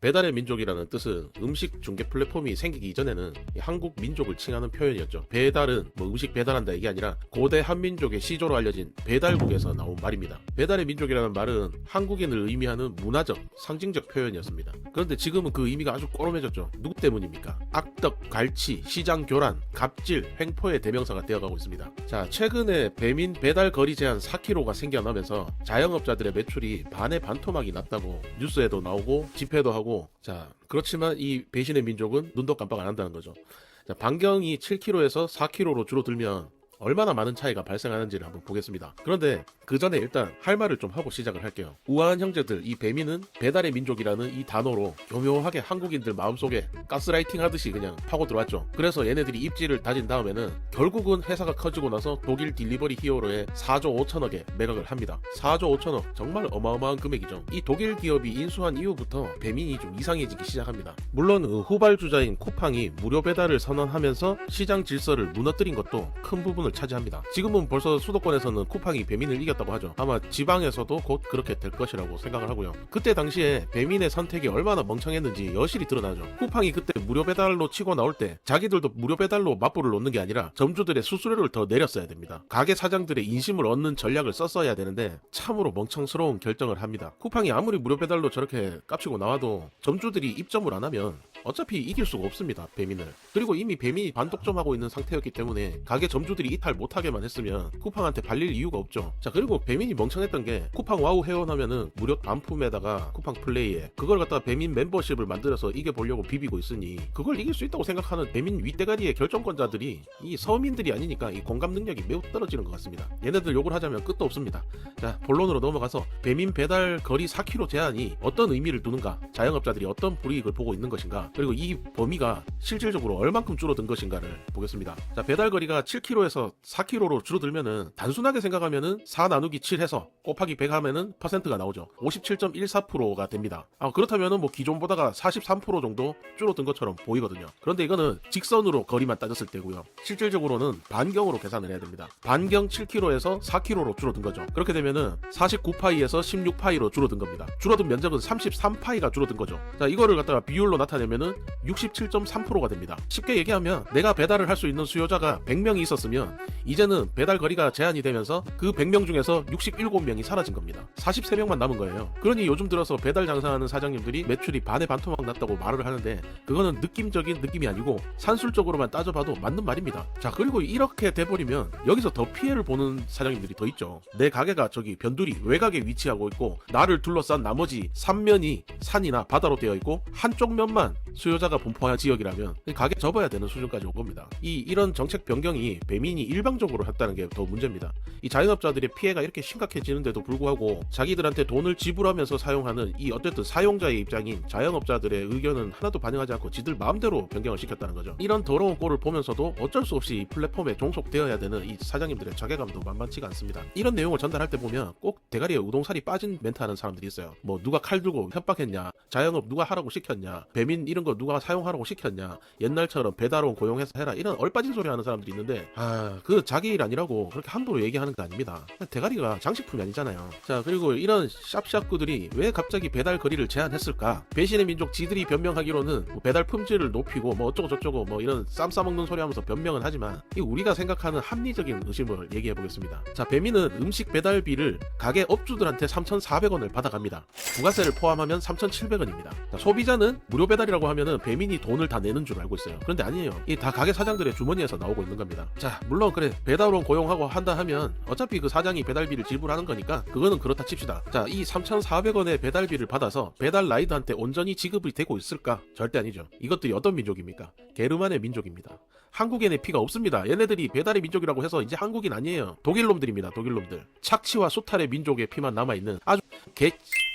배달의 민족이라는 뜻은 음식 중개 플랫폼이 생기기 이전에는 한국 민족을 칭하는 표현이었죠. 배달은 음식 배달한다 이게 아니라 고대 한민족의 시조로 알려진 배달국에서 나온 말입니다. 배달의 민족이라는 말은 한국인을 의미하는 문화적, 상징적 표현이었습니다. 그런데 지금은 그 의미가 아주 꼬름해졌죠. 누구 때문입니까? 악덕, 갈치, 시장 교란, 갑질, 횡포의 대명사가 되어가고 있습니다. 자, 최근에 배민 배달 거리 제한 4km가 생겨나면서 자영업자들의 매출이 반의 반토막이 났다고 뉴스에도 나오고 집회도 하고. 자, 그렇지만 이 배신의 민족은 눈도 깜빡 안 한다는 거죠. 자, 반경이 7km에서 4km로 줄어들면 얼마나 많은 차이가 발생하는지를 한번 보겠습니다. 그런데 그 전에 일단 할 말을 좀 하고 시작을 할게요. 우아한 형제들, 이 배민은 배달의 민족이라는 이 단어로 교묘하게 한국인들 마음속에 가스라이팅 하듯이 그냥 파고 들어왔죠. 그래서 얘네들이 입지를 다진 다음에는 결국은 회사가 커지고 나서 독일 딜리버리 히어로에 4조 5천억에 매각을 합니다. 4조 5천억, 정말 어마어마한 금액이죠. 이 독일 기업이 인수한 이후부터 배민이 좀 이상해지기 시작합니다. 물론 후발주자인 쿠팡이 무료 배달을 선언하면서 시장 질서를 무너뜨린 것도 큰 부분 차지합니다. 지금은 벌써 수도권에서는 쿠팡이 배민을 이겼다고 하죠. 아마 지방에서도 곧 그렇게 될 것이라고 생각을 하고요. 그때 당시에 배민의 선택이 얼마나 멍청했는지 여실히 드러나죠. 쿠팡이 그때 무료 배달로 치고 나올 때 자기들도 무료 배달로 맞불을 놓는 게 아니라 점주들의 수수료를 더 내렸어야 됩니다. 가게 사장들의 인심을 얻는 전략을 썼어야 되는데 참으로 멍청스러운 결정을 합니다. 쿠팡이 아무리 무료 배달로 저렇게 깝치고 나와도 점주들이 입점을 안 하면 어차피 이길 수가 없습니다. 배민을. 그리고 이미 배민이 반독점하고 있는 상태였기 때문에 가게 점주들이 이탈 못하게만 했으면 쿠팡한테 발릴 이유가 없죠. 자, 그리고 배민이 멍청했던 게 쿠팡 와우 회원하면은 무료 반품에다가 쿠팡 플레이에 그걸 갖다가 배민 멤버십을 만들어서 이겨보려고 비비고 있으니 그걸 이길 수 있다고 생각하는 배민 윗대가리의 결정권자들이 이 서민들이 아니니까 이 공감 능력이 매우 떨어지는 것 같습니다. 얘네들 욕을 하자면 끝도 없습니다. 자, 본론으로 넘어가서 배민 배달 거리 4km 제한이 어떤 의미를 두는가, 자영업자들이 어떤 불이익을 보고 있는 것인가, 그리고 이 범위가 실질적으로 얼만큼 줄어든 것인가를 보겠습니다. 자, 배달 거리가 7km에서 4km로 줄어들면은 단순하게 생각하면은 4 나누기 7 해서 곱하기 100 하면은 퍼센트가 나오죠. 57.14%가 됩니다. 그렇다면은 기존보다가 43% 정도 줄어든 것처럼 보이거든요. 그런데 이거는 직선으로 거리만 따졌을 때고요. 실질적으로는 반경으로 계산을 해야 됩니다. 반경 7km에서 4km로 줄어든 거죠. 그렇게 되면은 49파이에서 16파이로 줄어든 겁니다. 줄어든 면적은 33파이가 줄어든 거죠. 자, 이거를 갖다가 비율로 나타내면은 67.3%가 됩니다. 쉽게 얘기하면 내가 배달을 할 수 있는 수요자가 100명이 있었으면 이제는 배달 거리가 제한이 되면서 그 100명 중에서 67명이 사라진 겁니다. 43명만 남은 거예요. 그러니 요즘 들어서 배달 장사하는 사장님들이 매출이 반에 반토막 났다고 말을 하는데 그거는 느낌적인 느낌이 아니고 산술적으로만 따져봐도 맞는 말입니다. 자, 그리고 이렇게 돼버리면 여기서 더 피해를 보는 사장님들이 더 있죠. 내 가게가 저기 변두리 외곽에 위치하고 있고 나를 둘러싼 나머지 3면이 산이나 바다로 되어 있고 한쪽 면만 수요자가 분포한 지역이라면 가게 접어야 되는 수준까지 온 겁니다. 이런 정책 변경이 배민이 일방적으로 했다는 게 더 문제입니다. 이 자영업자들의 피해가 이렇게 심각해지는데도 불구하고 자기들한테 돈을 지불하면서 사용하는 이 어쨌든 사용자의 입장인 자영업자들의 의견은 하나도 반영하지 않고 지들 마음대로 변경을 시켰다는 거죠. 이런 더러운 꼴을 보면서도 어쩔 수 없이 이 플랫폼에 종속되어야 되는 이 사장님들의 자괴감도 만만치가 않습니다. 이런 내용을 전달할 때 보면 꼭 대가리에 우동살이 빠진 멘트 하는 사람들이 있어요. 누가 칼 들고 협박했냐, 자영업 누가 하라고 시켰냐, 배민 이런 거 누가 사용하라고 시켰냐, 옛날처럼 배달원 고용해서 해라, 이런 얼빠진 소리 하는 사람들이 있는데 그 자기 일 아니라고 그렇게 함부로 얘기하는 게 아닙니다. 대가리가 장식품이 아니잖아요. 자, 그리고 이런 샵샵구들이 왜 갑자기 배달 거리를 제한했을까? 배신의 민족 지들이 변명하기로는 배달 품질을 높이고 어쩌고 저쩌고 이런 쌈 싸먹는 소리 하면서 변명은 하지만 우리가 생각하는 합리적인 의심을 얘기해 보겠습니다. 자, 배민은 음식 배달비를 가게 업주들한테 3,400원을 받아갑니다. 부가세를 포함하면 3,700원입니다. 소비자는 무료 배달이라고 하면은 배민이 돈을 다 내는 줄 알고 있어요. 그런데 아니에요. 이 다 가게 사장들의 주머니에서 나오고 있는 겁니다. 자, 물론 그래 배달원 고용하고 한다 하면 어차피 그 사장이 배달비를 지불하는 거니까 그거는 그렇다 칩시다. 자, 이 3,400원의 배달비를 받아서 배달 라이더한테 온전히 지급이 되고 있을까? 절대 아니죠. 이것들이 어떤 민족입니까? 게르만의 민족입니다. 한국인의 피가 없습니다. 얘네들이 배달의 민족이라고 해서 이제 한국인 아니에요. 독일놈들입니다. 독일놈들. 착취와 수탈의 민족의 피만 남아있는 아주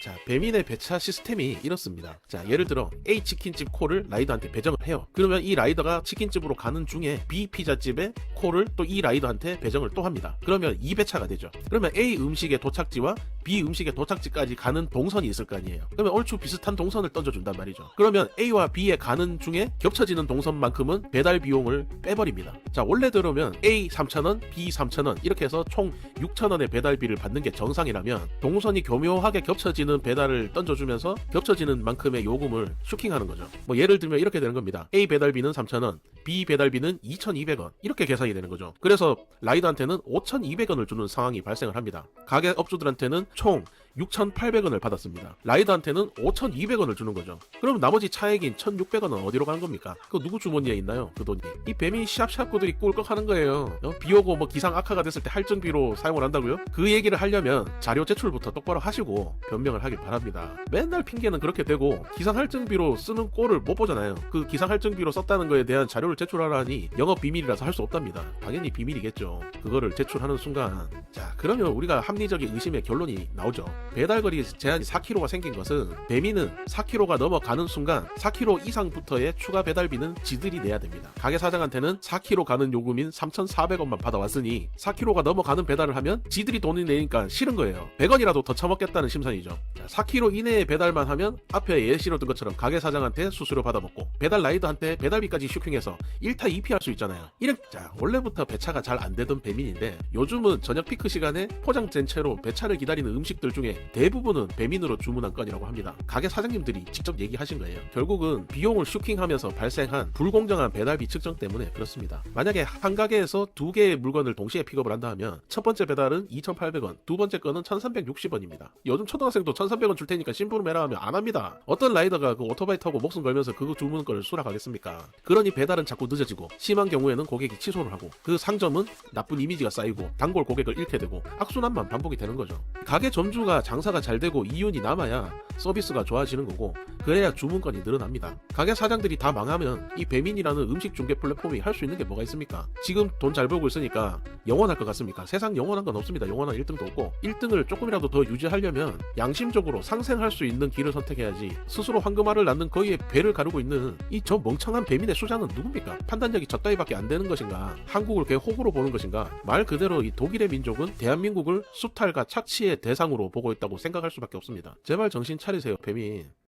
자, 배민의 배차 시스템이 이렇습니다. 자, 예를 들어 A 치킨집 콜을 라이더한테 배정을 해요. 그러면 이 라이더가 치킨집으로 가는 중에 B 피자집에 콜을 또 이 라이더한테 배정을 또 합니다. 그러면 2배차가 되죠. 그러면 A 음식의 도착지와 B 음식의 도착지까지 가는 동선이 있을 거 아니에요. 그러면 얼추 비슷한 동선을 던져준단 말이죠. 그러면 A와 B에 가는 중에 겹쳐지는 동선만큼은 배달 비용을 빼버립니다. 자, 원래대로면 A 3,000원, B 3,000원 이렇게 해서 총 6,000원의 배달비를 받는 게 정상이라면 동선이 교묘하게 겹쳐지는 배달을 던져주면서 겹쳐지는 만큼의 요금을 슈킹하는 거죠. 뭐 예를 들면 이렇게 되는 겁니다. A 배달비는 3,000원, B 배달비는 2,200원 이렇게 계산이 되는 거죠. 그래서 라이더한테는 5,200원을 주는 상황이 발생을 합니다. 가게 업주들한테는 총 6,800원을 받았습니다. 라이더한테는 5,200원을 주는 거죠. 그럼 나머지 차액인 1,600원은 어디로 간 겁니까? 그거 누구 주머니에 있나요? 그 돈이. 이 배민 샵샵구들이 꿀꺽하는 거예요. 비 오고 뭐 기상 악화가 됐을 때 할증비로 사용을 한다고요? 그 얘기를 하려면 자료 제출부터 똑바로 하시고 변명을 하길 바랍니다. 맨날 핑계는 그렇게 대고 기상 할증비로 쓰는 꼴을 못 보잖아요. 그 기상 할증비로 썼다는 거에 대한 자료를 제출하라니 영업 비밀이라서 할 수 없답니다. 당연히 비밀이겠죠. 그거를 제출하는 순간 자, 그러면 우리가 합리적인 의심의 결론이 나오죠. 배달거리 제한이 4km가 생긴 것은 배민은 4km가 넘어가는 순간 4km 이상부터의 추가 배달비는 지들이 내야 됩니다. 가게 사장한테는 4km 가는 요금인 3,400원만 받아왔으니 4km가 넘어가는 배달을 하면 지들이 돈을 내니까 싫은 거예요. 100원이라도 더 처먹겠다는 심산이죠. 자, 4km 이내에 배달만 하면 앞에 예시로 든 것처럼 가게 사장한테 수수료 받아먹고 배달 라이더한테 배달비까지 슈킹해서 1타 2피 할 수 있잖아요. 자, 원래부터 배차가 잘 안 되던 배민인데 요즘은 저녁 피크 시간에 포장된 채로 배차를 기다리는 음식들 중에 대부분은 배민으로 주문한 건이라고 합니다. 가게 사장님들이 직접 얘기하신 거예요. 결국은 비용을 슈킹하면서 발생한 불공정한 배달비 측정 때문에 그렇습니다. 만약에 한 가게에서 두 개의 물건을 동시에 픽업을 한다 하면 첫 번째 배달은 2,800원, 두 번째 거는 1,360원입니다. 요즘 초등학생도 1,300원 줄 테니까 심부름 해라 하면 안 합니다. 어떤 라이더가 그 오토바이 타고 목숨 걸면서 그거 주문 걸 수락하겠습니까? 그러니 배달은 자꾸 늦어지고 심한 경우에는 고객이 취소를 하고 그 상점은 나쁜 이미지가 쌓이고 단골 고객을 잃게 되고 악순환만 반복이 되는 거죠. 가게 점주가 장사가 잘 되고 이윤이 남아야 서비스가 좋아지는 거고 그래야 주문건이 늘어납니다. 가게 사장들이 다 망하면 이 배민이라는 음식 중개 플랫폼이 할 수 있는 게 뭐가 있습니까? 지금 돈 잘 벌고 있으니까 영원할 것 같습니까? 세상 영원한 건 없습니다. 영원한 1등도 없고 1등을 조금이라도 더 유지하려면 양심적으로 상생할 수 있는 길을 선택해야지 스스로 황금알을 낳는 거위에 배를 가르고 있는 이 저 멍청한 배민의 수장은 누굽니까? 판단력이 저따위밖에 안 되는 것인가? 한국을 그냥 호구로 보는 것인가? 말 그대로 이 독일의 민족은 대한민국을 수탈과 착취의 대상으로 보고 있다고 생각할 수밖에 없습니다. 제발 정신 차리세요, 배민.